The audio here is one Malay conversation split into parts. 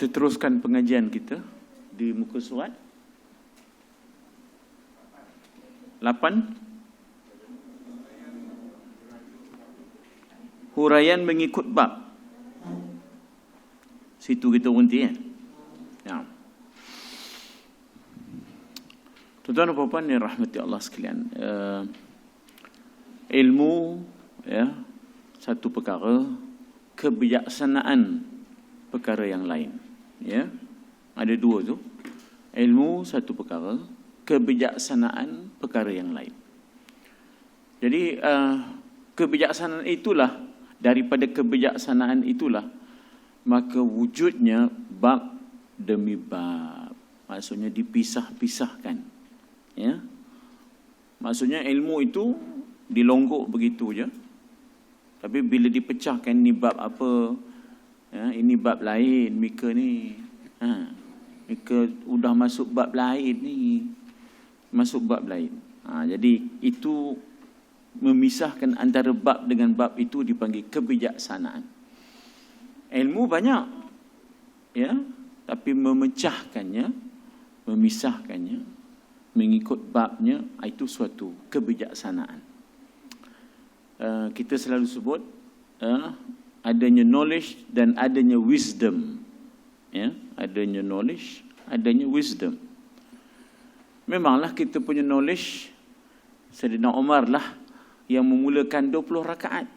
Kita teruskan pengajian kita di muka surat 8. Huraian mengikut bab. Situ kita berhenti kan? Ya. Tuan-tuan dan puan-puan yang rahmati Allah sekalian, ilmu ya satu perkara, kebijaksanaan perkara yang lain. Ya, ada dua tu. Ilmu satu perkara, kebijaksanaan perkara yang lain. Jadi kebijaksanaan itulah, daripada kebijaksanaan itulah maka wujudnya bab demi bab. Maksudnya dipisah-pisahkan. Ya. Maksudnya ilmu itu dilonggok begitu je. Tapi bila dipecahkan, ni bab apa, ya, ini bab lain, Mika ni. Mika udah masuk bab lain ni. Masuk bab lain. Jadi itu memisahkan antara bab dengan bab itu dipanggil kebijaksanaan. Ilmu banyak, ya, tapi memecahkannya, memisahkannya, mengikut babnya, itu suatu kebijaksanaan. Kita selalu sebut adanya knowledge dan adanya wisdom. Ya, adanya knowledge, adanya wisdom. Memanglah kita punya knowledge, Sayyidina Umar lah yang memulakan 20 rakaat.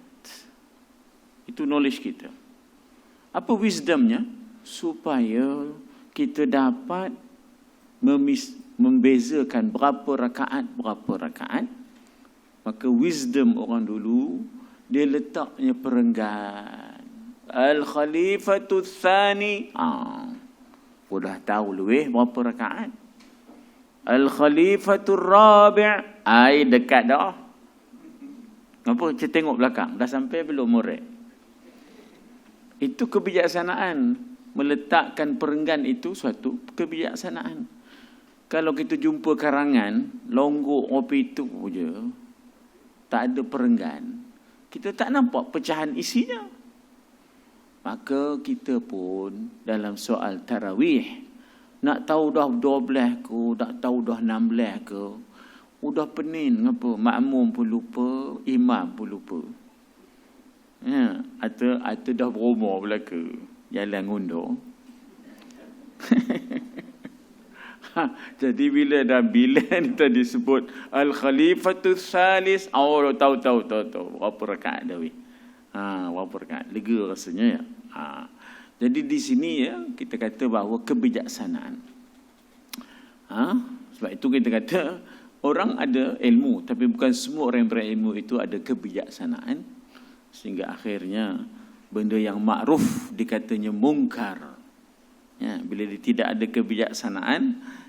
Itu knowledge kita. Apa wisdomnya? Supaya kita dapat membezakan berapa rakaat. Maka wisdom orang dulu, dia letaknya perenggan. Al-Khalifatul Thani. Dah tahu lebih berapa rakaat. Al-Khalifatul Rabi'. Dekat dah. Apa? Saya tengok belakang. Dah sampai belum murid? Itu kebijaksanaan. Meletakkan perenggan itu suatu kebijaksanaan. Kalau kita jumpa karangan, longgok kopi itu je, tak ada perenggan, kita tak nampak pecahan isinya. Maka kita pun dalam soal tarawih, nak tahu dah 12 ke, nak tahu dah 16 ke, udah pening apa, makmum pun lupa, imam pun lupa. Ya, atau dah berumur belaka, jalan ngundur. Jadi bila ni tadi sebut Al-Khalifatul Thalis, tahu berapa rakaat dah weh. Berapa rakaat, lega rasanya ya. Jadi di sini ya kita kata bahawa kebijaksanaan. Sebab itu kita kata orang ada ilmu, tapi bukan semua orang yang berilmu itu ada kebijaksanaan, sehingga akhirnya benda yang makruf dikatanya mungkar. Ya, bila dia tidak ada kebijaksanaan,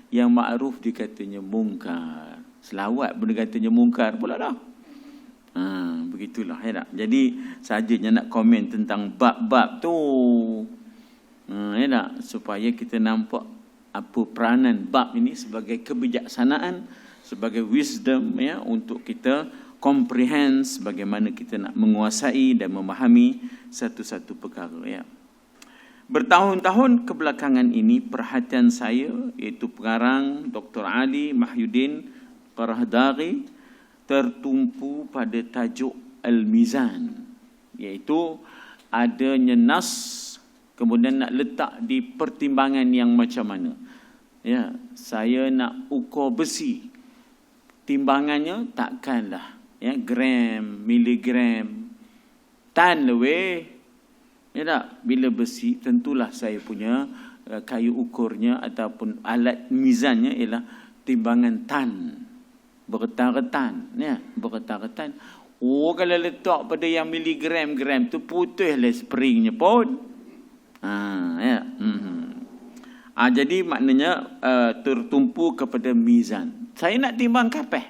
yang makruf dikatanya mungkar. Selawat pun dikatanya mungkar pula dah. Begitulah ya tak? Jadi sajanya nak komen tentang bab-bab tu. Ya tak? Supaya kita nampak apa peranan bab ini sebagai kebijaksanaan, sebagai wisdom ya, untuk kita comprehend bagaimana kita nak menguasai dan memahami satu-satu perkara ya. Bertahun-tahun kebelakangan ini perhatian saya, iaitu pengarang Dr. Ali Mahyuddin Qarahdaghi, tertumpu pada tajuk Al-Mizan, iaitu adanya nas, kemudian nak letak di pertimbangan yang macam mana. Ya, saya nak ukur besi, timbangannya takkanlah ya gram, miligram, tan lebih. Ya tak? Bila besi, tentulah saya punya kayu ukurnya ataupun alat mizannya ialah timbangan tan, bertan-retan, ya, bertan-retan. Kalau letak pada yang miligram-gram tu putihlah springnya pun. Ya. Jadi maknanya tertumpu kepada mizan. Saya nak timbang kapeh,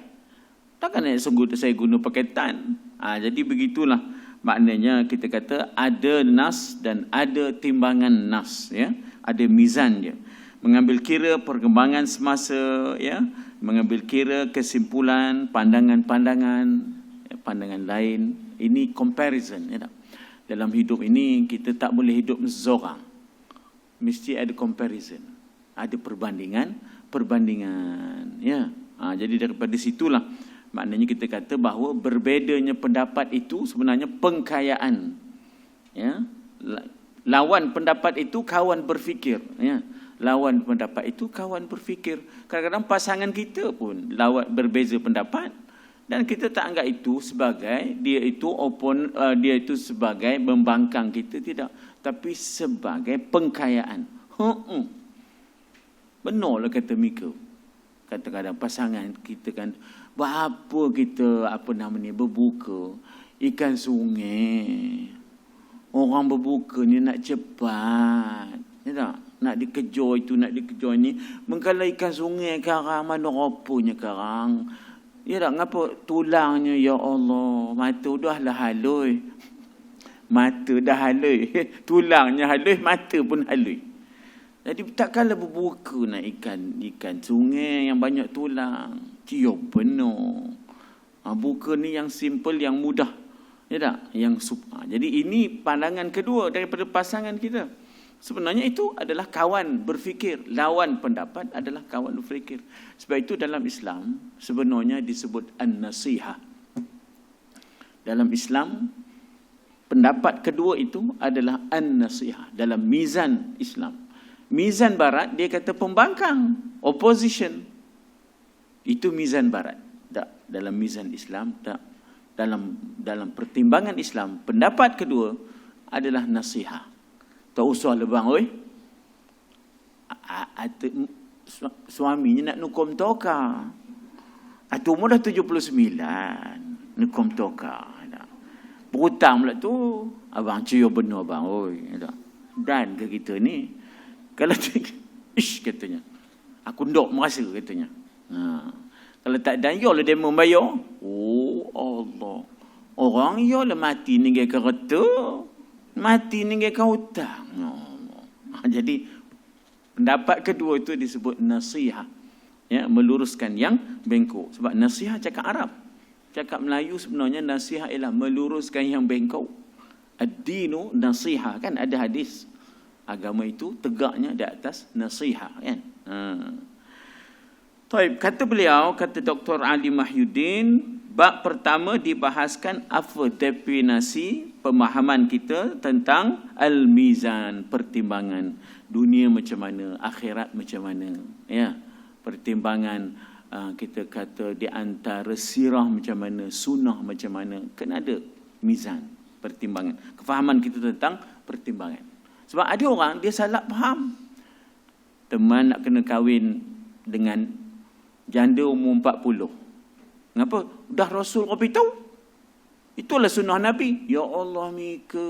takkan saya guna pakai tan. Jadi begitulah. Maknanya kita kata ada nas dan ada timbangan nas ya, ada mizan dia. Mengambil kira perkembangan semasa ya, mengambil kira kesimpulan, pandangan-pandangan ya, pandangan lain. Ini comparison ya tak? Dalam hidup ini kita tak boleh hidup seorang. mesti ada comparison, ada perbandingan, ya. Jadi daripada situlah maknanya kita kata bahawa berbezanya pendapat itu sebenarnya pengkayaan, ya. Lawan pendapat itu kawan berfikir, ya. Lawan pendapat itu kawan berfikir. Kadang-kadang pasangan kita pun berbeza pendapat, dan kita tak anggap itu sebagai dia itu sebagai membangkang kita, tidak, tapi sebagai pengkayaan. Benarlah kata Mika. Kadang-kadang pasangan kita kan, apa kita berbuka ikan sungai. Orang berbuka ni nak cepat, ya tak? Nak dikejar itu, nak dikejar ni. Mengkala ikan sungai karang, mana rapanya karang. Ya tak, ngapa tulangnya, ya Allah, mata dah lah halui. Mata dah halui. Tulangnya halui, mata pun halui. Jadi takkanlah berbuka nak ikan sungai yang banyak tulang. Cium penuh. Buka ni yang simple, yang mudah. Ya tak? Jadi ini pandangan kedua daripada pasangan kita. Sebenarnya itu adalah kawan berfikir. Lawan pendapat adalah kawan berfikir. Sebab itu dalam Islam sebenarnya disebut an-nasihah. Dalam Islam, pendapat kedua itu adalah an-nasihah. Dalam mizan Islam. Mizan Barat, dia kata pembangkang, opposition. Itu mizan Barat. Tak. Dalam mizan Islam, tak. Dalam pertimbangan Islam, pendapat kedua adalah nasihat. Tak usah lebang, oi. Suaminya nak nukum toka. Umur dah 79, nukum toka. Berhutang pula tu. Abang cium benar bang, oi. Dan ke kita ni, kalau katanya, aku ndok merasa katanya. Kalau tak dan yalah dia membayar. Oh Allah. Orang yalah mati ni ke kereta. Mati ni ke hutang. Jadi pendapat kedua itu disebut nasihat. Ya, meluruskan yang bengkok. Sebab nasihat cakap Arab. Cakap Melayu sebenarnya nasihat ialah meluruskan yang bengkok. Ad-dinu nasihat, kan ada hadis. Agama itu tegaknya di atas nasihat, kan. Kata beliau, kata Dr. Ali Mahyuddin, bab pertama dibahaskan apa definisi pemahaman kita tentang al-mizan, pertimbangan dunia macam mana, akhirat macam mana, ya. Pertimbangan kita kata di antara sirah macam mana, sunnah macam mana, kan ada mizan, pertimbangan. Kefahaman kita tentang pertimbangan. Sebab ada orang dia salah faham. Teman nak kena kahwin dengan janda umur 40. Kenapa? Dah Rasul Rabbi tahu. Itulah sunnah Nabi. Ya Allah, Mika.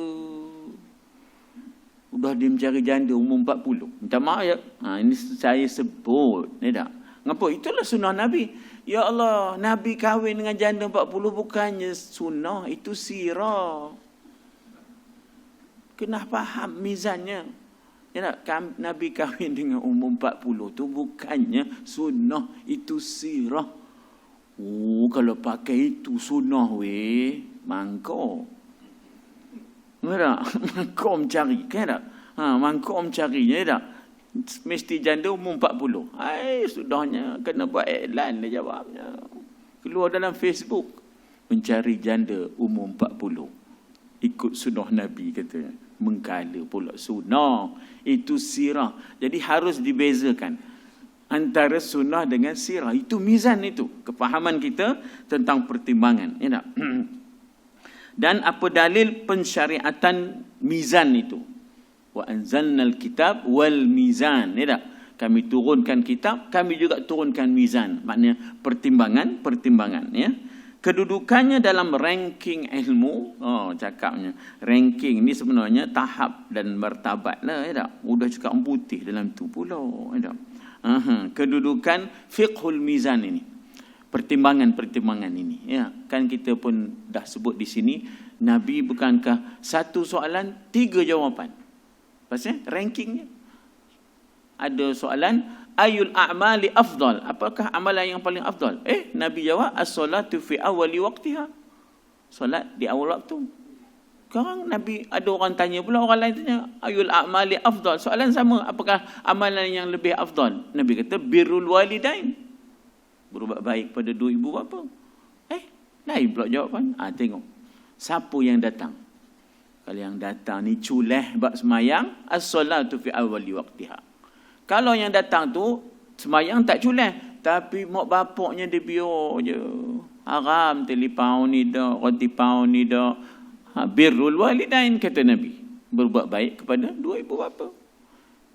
Udah dia mencari janda umur 40. Minta maaf ya. Ini saya sebut. Ni tak? Kenapa? Itulah sunnah Nabi. Ya Allah, Nabi kahwin dengan janda 40 bukannya sunnah. Itu sirah. Kena faham mizannya. Ya tak? Nabi kahwin dengan umur 40 tu bukannya sunnah, itu sirah. Kalau pakai itu sunnah mangkau. Ya tak? Mangkau mencari, kan tak? Mangkau mencarinya, tak? Mesti janda umur 40. Sudahnya kena buat iklan dia jawabnya. Keluar dalam Facebook. Mencari janda umur 40. Ikut sunnah Nabi katanya. Mengkala pula sunnah. Itu sirah. Jadi harus dibezakan antara sunnah dengan sirah. Itu mizan itu. Kefahaman kita tentang pertimbangan. Ya tak? Dan apa dalil pensyariatan mizan itu? Wa anzalnal kitab wal mizan. Ya tak? Kami turunkan kitab, kami juga turunkan mizan. Maknanya pertimbangan. Ya. Kedudukannya dalam ranking ilmu, cakapnya ranking ni sebenarnya tahap dan martabat lah, ya tak? Udah cakap putih dalam tu pula, ya tak? Kedudukan fiqhul mizan ini, pertimbangan ini, ya. Kan kita pun dah sebut di sini, Nabi bukankah satu soalan 3 jawapan. Pasal rankingnya. Ada soalan, ayul a'mali afdal? Apakah amalan yang paling afdal? Nabi jawab, as-salatu fi awali waqtiha. Solat di awal waktu. Sekarang Nabi, ada orang tanya pula, orang lain tanya, ayul a'mali afdal. Soalan sama, apakah amalan yang lebih afdal? Nabi kata, birrul walidain. Berbuat baik pada dua ibu bapa. Lain pula jawapan. Tengok. Siapa yang datang? Kalau yang datang ni culeh bab semayang, as-salatu fi awali waqtiha. Kalau yang datang tu, semayang tak culeh. Tapi mak bapaknya dia biar je. Haram telipau ni dah, roti pau ni dah. Birrul walidain, kata Nabi. Berbuat baik kepada dua ibu bapa.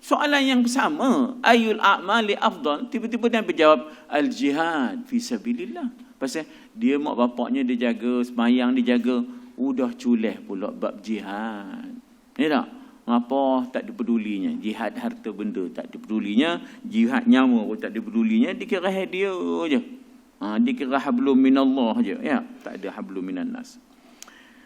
Soalan yang sama, ayul a'mali afdal. Tiba-tiba Nabi jawab, al-jihad fi sabilillah. Pasal dia mak bapaknya dia jaga, semayang dia jaga. Udah culeh pula bab jihad. Ni tak? Apa tak dipedulinya? Jihad harta benda tak dipedulinya. Jihad nyawa pun tak dipedulinya. Dikira dia je. Dikira hablum minallah je. Ya, tak ada hablum minan nas.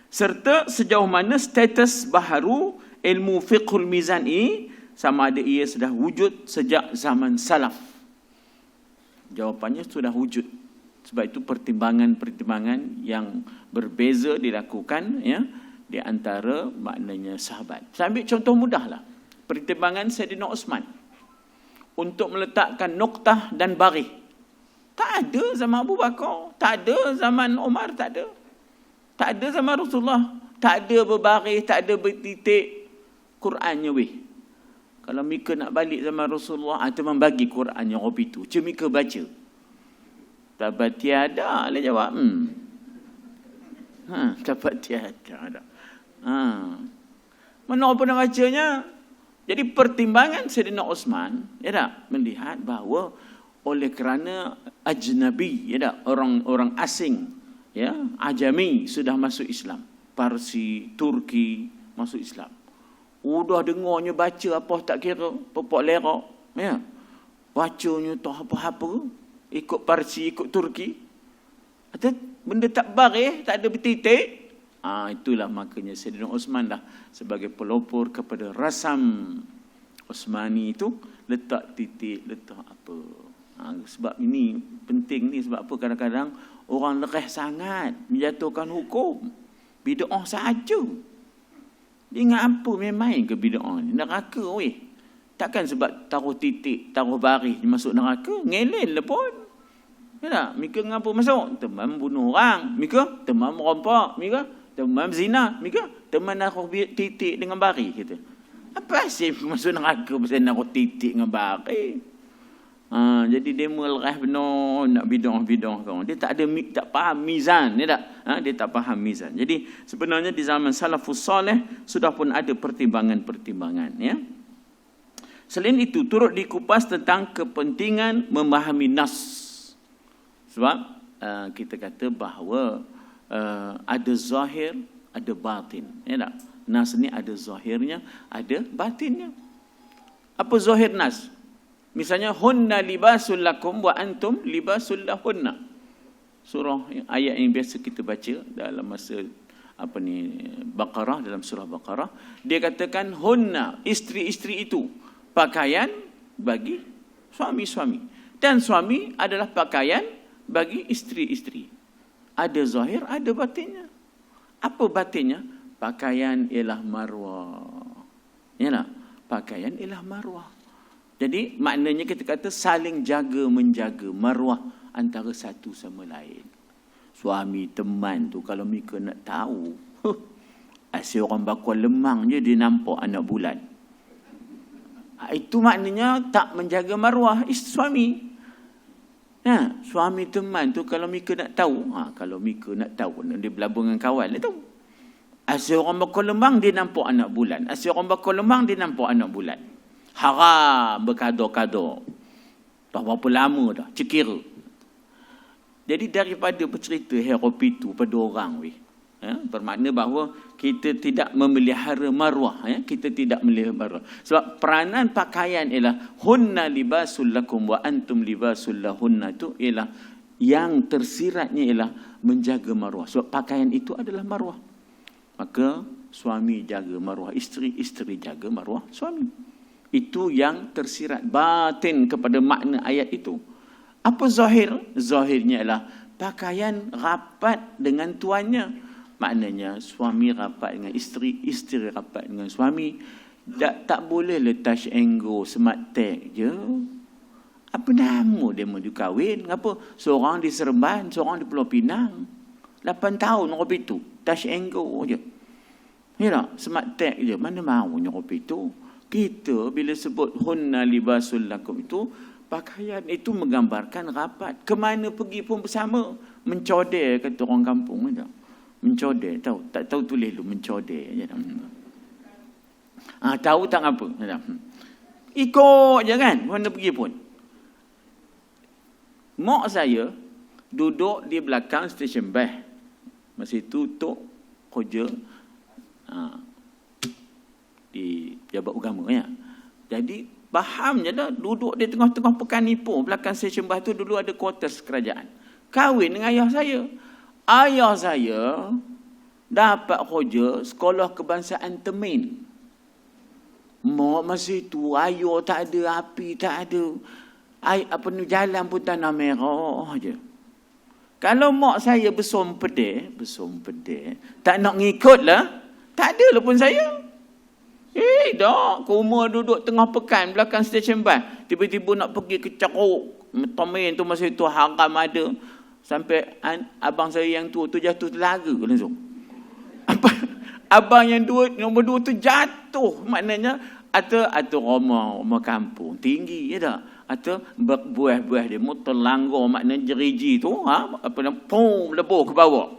Serta sejauh mana status baharu ilmu fiqhul mizan ini, sama ada ia sudah wujud sejak zaman salaf. Jawapannya sudah wujud. Sebab itu pertimbangan-pertimbangan yang berbeza dilakukan ya di antara maknanya sahabat. Saya ambil contoh mudahlah. Pertimbangan Sayyidina Osman untuk meletakkan noktah dan barih. Tak ada zaman Abu Bakar, tak ada zaman Umar, tak ada. Tak ada zaman Rasulullah, tak ada berbaris, tak ada bertitik. Qurannya weh. Kalau Mika nak balik zaman Rasulullah, itu membagi Qurannya Robi tu. Cuma Mika baca. Dapat tiada, dia jawab. Dapat tiada. Mana apa nak bacanya? Jadi pertimbangan Sayyidina Osman, ya tak, melihat bahawa oleh kerana ajnabi, ya tak, orang asing, ya, ajami sudah masuk Islam. Parsi, Turki masuk Islam. Udah dengarnya baca apa tak kira, popok lerak, ya. Bacanya tak apa-apa, ikut Parsi, ikut Turki. Atau benda tak baris, tak ada bertitik. Itulah makanya Sayyidina Osman dah sebagai pelopor kepada rasam Osmani itu, letak titik, letak apa. Sebab ini penting ni, sebab apa kadang-kadang orang lereh sangat menjatuhkan hukum bid'ah sahaja. Dia ingat apa main-main ke bid'ah ni? Neraka weh. Takkan sebab taruh titik, taruh baris masuk neraka, ngelin lah pun. Ya tak? Mika ngapa masuk? Teman bunuh orang. Mika teman merompak. Mika teman zina. Mika teman naruh titik dengan baris kita. Apa sih masuk neraka pasal naruh titik dengan baris? Jadi dia melerah benar nak bid'ah kau. Dia tak faham mizan, ya tak? Dia tak faham mizan. Jadi sebenarnya di zaman salafus salih sudah pun ada pertimbangan-pertimbangan, ya. Selain itu turut dikupas tentang kepentingan memahami nas. Sebab kita kata bahawa ada zahir, ada batin, ya tak? Nas ni ada zahirnya, ada batinnya. Apa zahir nas? Misalnya hunna libasul lakum wa antum libasul lahunna. Surah ayat yang biasa kita baca dalam masa Baqarah, dalam surah Baqarah, dia katakan hunna, isteri-isteri itu pakaian bagi suami-suami, dan suami adalah pakaian bagi isteri-isteri. Ada zahir, ada batinnya. Apa batinnya? Pakaian ialah marwah. Yalah, pakaian ialah marwah. Jadi maknanya kita kata saling jaga menjaga maruah antara satu sama lain. Suami teman tu kalau Mika nak tahu, asyik orang bakul lemang je dia nampak anak bulan. Itu maknanya tak menjaga maruah suami. Suami teman tu kalau Mika nak tahu, kalau Mika nak tahu, dia berlabung dengan kawan dia tahu. Asyik orang bakul lemang dia nampak anak bulan. Asyik orang bakul lemang dia nampak anak bulan. Haram berkado-kado. Tak berapa lama dah, cekira. Jadi daripada bercerita Heropi itu pada orang, bermakna bahawa kita tidak memelihara maruah. Kita tidak memelihara maruah. Sebab peranan pakaian ialah hunna libasul lakum wa antum libasul lahunna, itu ialah yang tersiratnya ialah menjaga maruah. Sebab pakaian itu adalah maruah. Maka suami jaga maruah isteri, isteri jaga maruah suami. Itu yang tersirat batin kepada makna ayat itu. Apa zahir? Zahirnya ialah pakaian rapat dengan tuannya. Maknanya suami rapat dengan isteri, isteri rapat dengan suami. Tak boleh letak enggo smart tag je. Apa nama dia mau dikahwin? Apa? Seorang di Seremban, seorang di Pulau Pinang. 8 tahun kopi tu. Touch enggo je. Ya tak? Smart tag je. Mana maunya kopi tu? Kita bila sebut hunna libasul lakum itu, pakaian itu menggambarkan rapat. Kemana pergi pun bersama. Mencodel kata orang kampung. Tak? Mencodel. Tahu? Tak tahu tulis lu mencodel. Ya tak? Tahu tak apa? Ya tak? Ikut je kan. Mana pergi pun. Mak saya duduk di belakang stesen bas. Masih tutup kerja di Pejabat Agama ya. Jadi faham je dah, duduk di tengah-tengah Pekan Ipoh, belakang stesen bas tu dulu ada kuarters kerajaan. Kahwin dengan ayah saya. Ayah saya dapat kerja Sekolah Kebangsaan Temin. Mak masa tu air tak ada, api tak ada. Jalan pun tanah merah je. Kalau mak saya besom pedih, tak nak ngikut lah, tak ada lah pun saya. Dah, kumur duduk tengah pekan belakang stesen bas. Tiba-tiba nak pergi ke Ceruk. Temin tu masa itu haram ada. Sampai abang saya yang tua tu jatuh telaga langsung. Abang yang nombor 2 tu jatuh. Maknanya, atau rumah kampung tinggi, ya tak? Atau buah-buah dia terlanggar, maknanya jeriji tu, pum, lebur ke bawah.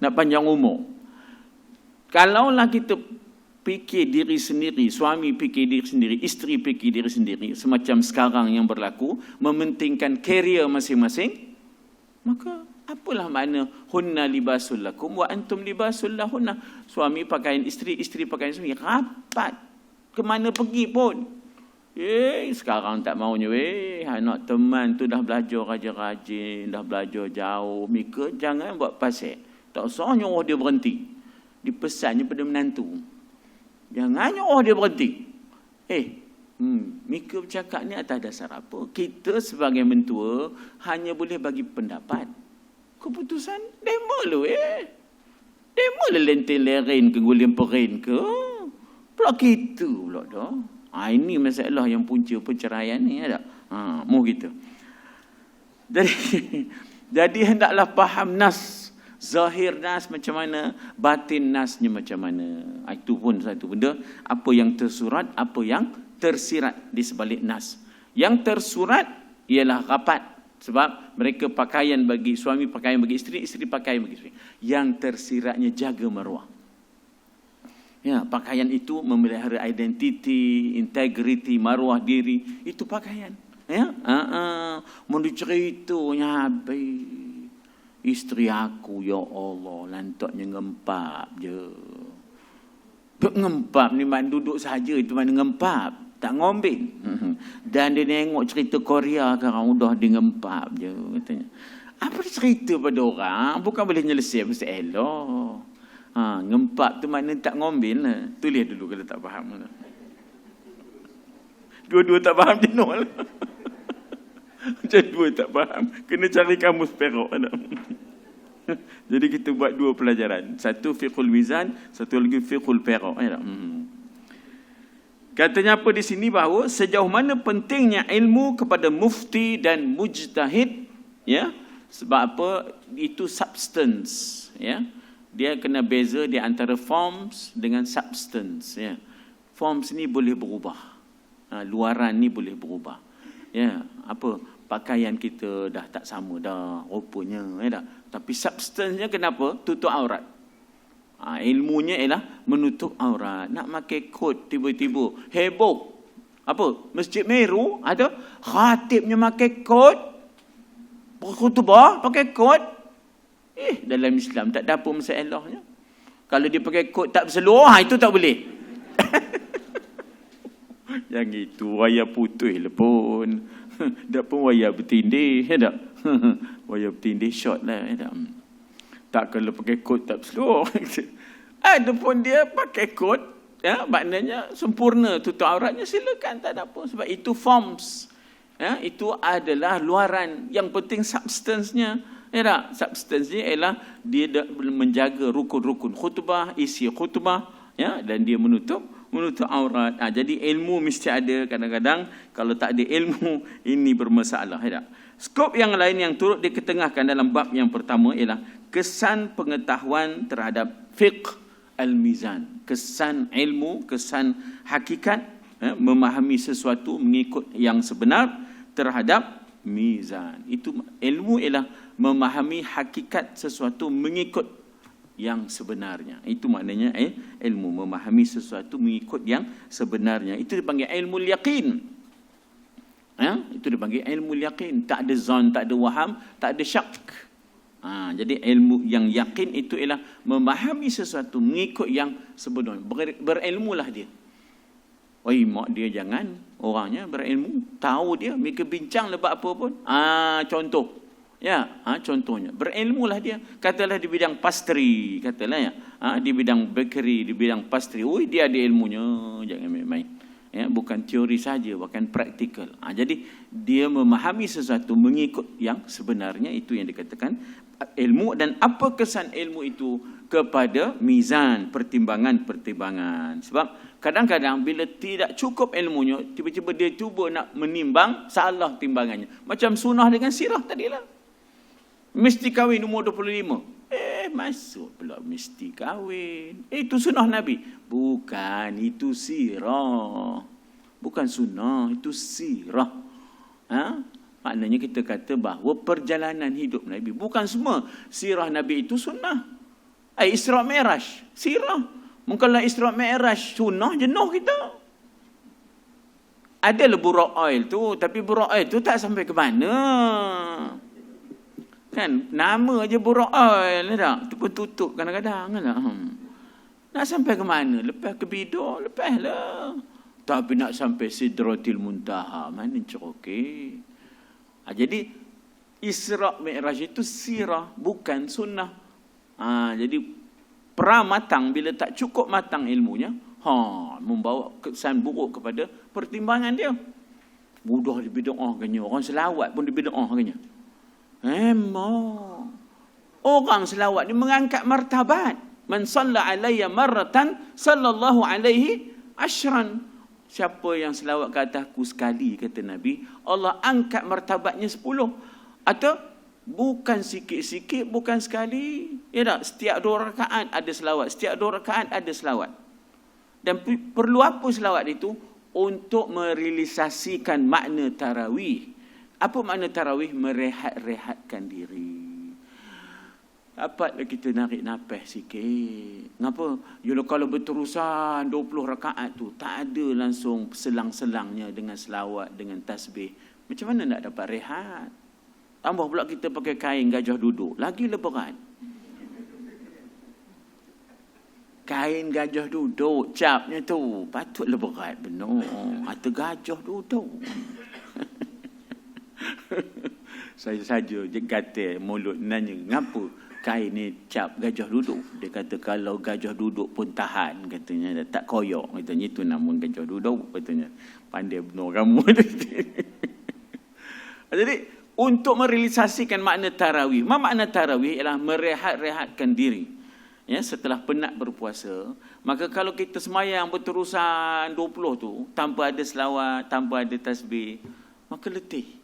Nak panjang umur. Kalaulah kita fikir diri sendiri, suami fikir diri sendiri, isteri fikir diri sendiri, semacam sekarang yang berlaku, mementingkan karier masing-masing, maka apalah makna hunna libasul lakum wa antum libasul lahunna. Suami pakaian isteri, isteri pakaian suami. Rapat. Kemana pergi pun. Sekarang tak maunya. Anak teman tu dah belajar rajin-rajin, dah belajar jauh. Mika jangan buat pasal. Tak usah nyuruh dia berhenti. Dipesannya pada menantu. Jangan nyuruh dia berhenti. Mika bercakap ni atas dasar apa? Kita sebagai mentua hanya boleh bagi pendapat. Keputusan demo lu demo le lentin leren ke gulim perin ke. Pula kita pula dah. Ini masalah yang punca perceraian ni ada. Mu gitu. Jadi hendaklah faham nas. Zahir nas macam mana, batin nasnya macam mana. Itu pun satu benda. Apa yang tersurat, apa yang tersirat di sebalik nas. Yang tersurat ialah rapat. Sebab mereka pakaian bagi suami, pakaian bagi isteri, isteri pakaian bagi isteri. Yang tersiratnya jaga maruah. Ya, pakaian itu memelihara identiti, integriti, maruah diri. Itu pakaian. Ya, mau diceritanya habis. Isteri aku, ya Allah, lantaknya ngempap je. Ngempap ni mana duduk saja, itu mana ngempap. Tak ngombin. Dan dia tengok cerita Korea sekarang udah dia ngempap je katanya. Apa dia cerita pada orang? Bukan boleh nyelesai masalah. Ngempap tu makna tak ngombin lah. Tulis dulu kalau tak faham. Dua-dua tak faham jenuh lah. Macam dua tak faham. Kena cari kamus Perak. Jadi kita buat 2 pelajaran. Satu fiqhul mizan, satu lagi fiqhul Perak. Katanya apa di sini bahawa sejauh mana pentingnya ilmu kepada mufti dan mujtahid, ya. Sebab apa? Itu substance, ya. Dia kena beza di antara forms dengan substance, ya. Forms ni boleh berubah. Luaran ni boleh berubah. Ya, apa? Pakaian kita dah tak sama dah rupanya, ya tak? Tapi substance-nya kenapa? Tutup aurat. Ilmunya ialah menutup aurat. Nak pakai kot tiba-tiba heboh. Apa? Masjid Meru ada khatibnya pakai kot, berkhutbah pakai kot. Dalam Islam tak ada apa masalahnya. Kalau dia pakai kot tak berseluar, itu tak boleh. Yang itu wayar putih lah pun. Dah pun wayar bertindih, ya tak? Wayar bertindih short lah, ya tak? Tak kalau pakai kot tak berseluar. Ada pun dia pakai kot, ya, maknanya sempurna tutup auratnya, silakan, tak ada apa. Sebab itu forms, ya, itu adalah luaran. Yang penting substance-nya Ya tak? Substance dia ialah dia menjaga rukun-rukun khutbah, isi khutbah, ya, dan dia menutup aurat. Jadi ilmu mesti ada. Kadang-kadang kalau tak ada ilmu, ini bermasalah. Ya tak? Skop yang lain yang turut diketengahkan dalam bab yang pertama ialah kesan pengetahuan terhadap fiqh al-mizan. Kesan ilmu, kesan hakikat, memahami sesuatu mengikut yang sebenar terhadap mizan. Itu ilmu ialah memahami hakikat sesuatu mengikut yang sebenarnya. Itu maknanya ilmu, memahami sesuatu mengikut yang sebenarnya. Itu dipanggil ilmu yaqin. Itu dipanggil ilmu yaqin. Tak ada zon, tak ada waham, tak ada syak. Jadi ilmu yang yakin itu ialah memahami sesuatu mengikut yang sebenar. Berilmulah dia. Mak dia jangan, orangnya berilmu, tahu dia, mereka bincang lebat apa pun. Contoh. Contohnya, berilmulah dia. Katalah di bidang pastry, katalah ya. Di bidang bakery, di bidang pastry. Dia ada ilmunya, jangan main-main. Bukan teori saja, bukan praktikal. Jadi dia memahami sesuatu mengikut yang sebenarnya, itu yang dikatakan ilmu. Dan apa kesan ilmu itu kepada mizan, pertimbangan-pertimbangan. Sebab kadang-kadang bila tidak cukup ilmunya, tiba-tiba dia cuba nak menimbang, salah timbangannya. Macam sunnah dengan sirah tadilah. Mesti kahwin umur 25. Masuk pula mesti kahwin. Itu sunnah Nabi. Bukan, itu sirah. Bukan sunnah, itu sirah. Maknanya kita kata bahawa perjalanan hidup Nabi, bukan semua sirah Nabi itu sunnah. Isra' Mi'raj, sirah. Mungkinlah Isra' Mi'raj sunnah, jenuh kita. Ada burak oil tu, tapi burak oil tu tak sampai ke mana. Kan, nama aja burak oil tak? Itu pun tutup kadang-kadang kan. Nak sampai ke mana? Lepas ke biduk, lepaslah. Tapi nak sampai Sidratil Muntaha, mana okey. Jadi Isra' Mi'raj itu sirah, bukan sunnah. Jadi pramatang, bila tak cukup matang ilmunya, membawa kesan buruk kepada pertimbangan dia. Mudah di bid'ah kanya, orang selawat pun di bid'ah kanya. Orang selawat ni mengangkat martabat. Man salla alayya marratan sallallahu alaihi ashran. Siapa yang selawat ke atasku sekali, kata Nabi, Allah angkat martabatnya 10. Atau bukan sikit-sikit, bukan sekali. Ya tak? Setiap 2 rakaat ada selawat. Setiap 2 rakaat ada selawat. Dan perlu apa selawat itu? Untuk merealisasikan makna tarawih. Apa makna tarawih? Merehat-rehatkan diri. Dapatlah kita narik nafas sikit. Kenapa? Kalau berterusan 20 rakaat tu, tak ada langsung selang-selangnya dengan selawat, dengan tasbih. Macam mana nak dapat rehat? Tambah pula kita pakai kain gajah duduk. Lagi berat. Kain gajah duduk, capnya tu, patutlah berat benar. Atau gajah duduk. Saya saja je kata mulut nanya, ngapa kain ni cap gajah duduk? Dia kata kalau gajah duduk pun tahan, katanya, tak koyak, katanya. Itu nama gajah duduk, katanya. Pandai benar kamu. Jadi untuk merealisasikan makna tarawih. Makna tarawih ialah merehat-rehatkan diri. Ya, setelah penat berpuasa, maka kalau kita semayang berterusan 20 tu, tanpa ada selawat, tanpa ada tasbih, maka letih.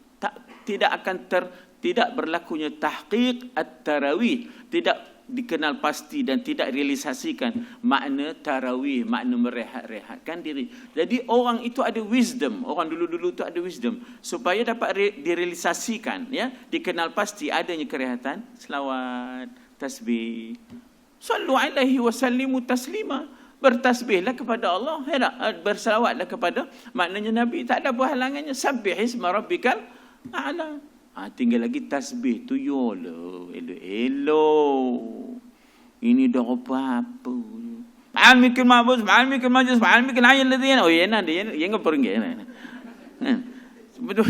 Tidak berlakunya tahqiq at-tarawih, tidak dikenal pasti dan tidak realisasikan makna tarawih, makna merehat-rehatkan diri. Jadi orang itu ada wisdom, orang dulu-dulu itu ada wisdom supaya dapat direalisasikan, ya, dikenal pasti adanya kerehatan, selawat, tasbih. Sallu alaihi wa sallimu taslima. Bertasbihlah kepada Allah, berselawatlah kepada maknanya Nabi, tak ada berhalangannya. Sabbih isma rabbikal a'la. Tinggal lagi tasbih tu, yolo, elok. Ini dah apa-apa. Ma'almikil ma'bus, ma'almikil majus, ma'almikil ayyal ladhina. Dia yang pergi. Betul.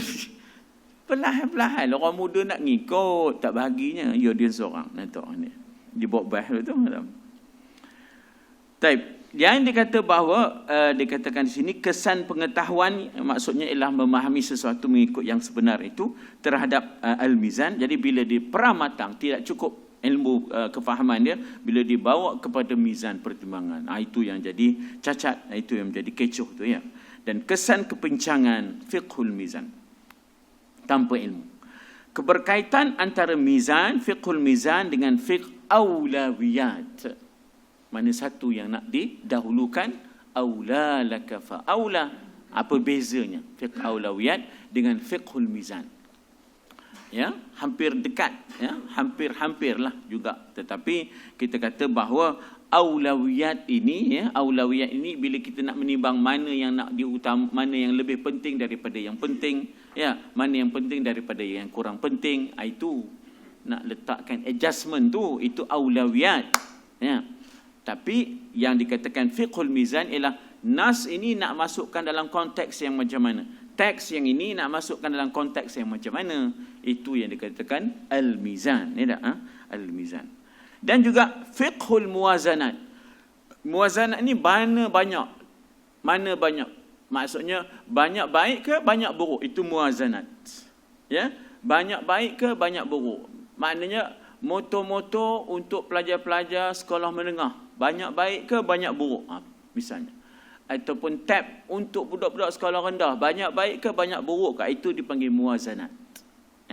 Perlahan-perlahan orang muda nak ngikut, tak bahaginya. Dia seorang. Dia bawa bahas tu. Taib. Yang dikata bahawa dikatakan di sini kesan pengetahuan maksudnya ialah memahami sesuatu mengikut yang sebenar itu terhadap al-mizan. Jadi bila diperamatang tidak cukup ilmu kefahaman dia, bila dibawa kepada mizan pertimbangan, itu yang jadi cacat, itu yang menjadi kecoh tu ya. Dan kesan kepincangan fiqhul mizan tanpa ilmu. Keberkaitan antara mizan, fiqhul mizan dengan fiqh aulawiyat. Mana satu yang nak didahulukan? Aula laka fa aula. Apa bezanya fiqh aulawiyat dengan fiqhul mizan? Ya, hampir dekat, ya, hampir-hampirlah juga. Tetapi kita kata bahawa aulawiyat ini, ya, aulawiyat ini bila kita nak menimbang mana yang nak mana yang lebih penting daripada yang penting, ya, mana yang penting daripada yang kurang penting, itu nak letakkan adjustment tu, itu aulawiyat, ya. Tapi yang dikatakan fiqhul mizan ialah nas ini nak masukkan dalam konteks yang macam mana, teks yang ini nak masukkan dalam konteks yang macam mana. Itu yang dikatakan al-mizan, ya tak? Al-mizan. Dan juga fiqhul muwazanat. Muwazanat ni mana banyak? Maksudnya banyak baik ke banyak buruk? Itu muwazanat. Ya, banyak baik ke banyak buruk? Maknanya motor-motor untuk pelajar-pelajar sekolah menengah, banyak baik ke banyak buruk? Misalnya. Ataupun tab untuk budak-budak sekolah rendah, banyak baik ke banyak buruk ke? Itu dipanggil muwazanat.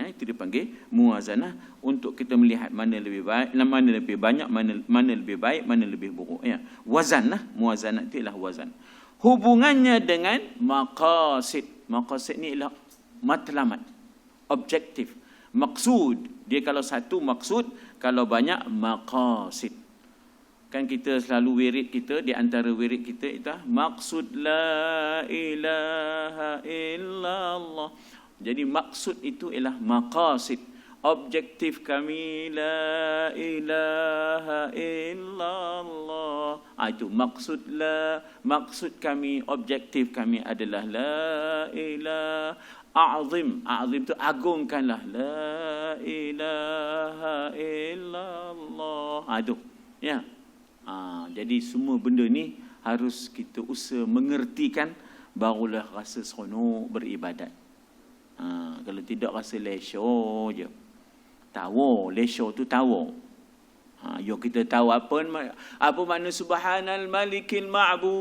Itu dipanggil muwazanah, untuk kita melihat mana lebih baik, mana lebih banyak, mana lebih baik, mana lebih buruk. Ya. Wazan lah, muwazanat itu ialah wazan. Hubungannya dengan maqasid. Maqasid ni ialah matlamat, objektif, maksud. Dia kalau satu maksud, kalau banyak maqasid. Kan kita selalu wirid kita, di antara wirid kita itu maksud la ilaha illallah. Jadi maksud itu ialah maqasid. Objektif kami la ilaha illallah. Itu maksud maksud kami, objektif kami adalah la ilaha. A'zim itu agungkanlah la ilaha illallah. Itu ya. Jadi semua benda ni harus kita usaha mengertikan, barulah rasa seronok beribadat. Kalau tidak rasa lesyo je. Tahu, lesyo tu tahu. Yo kita tahu apa makna subhanal malikil ma'bud.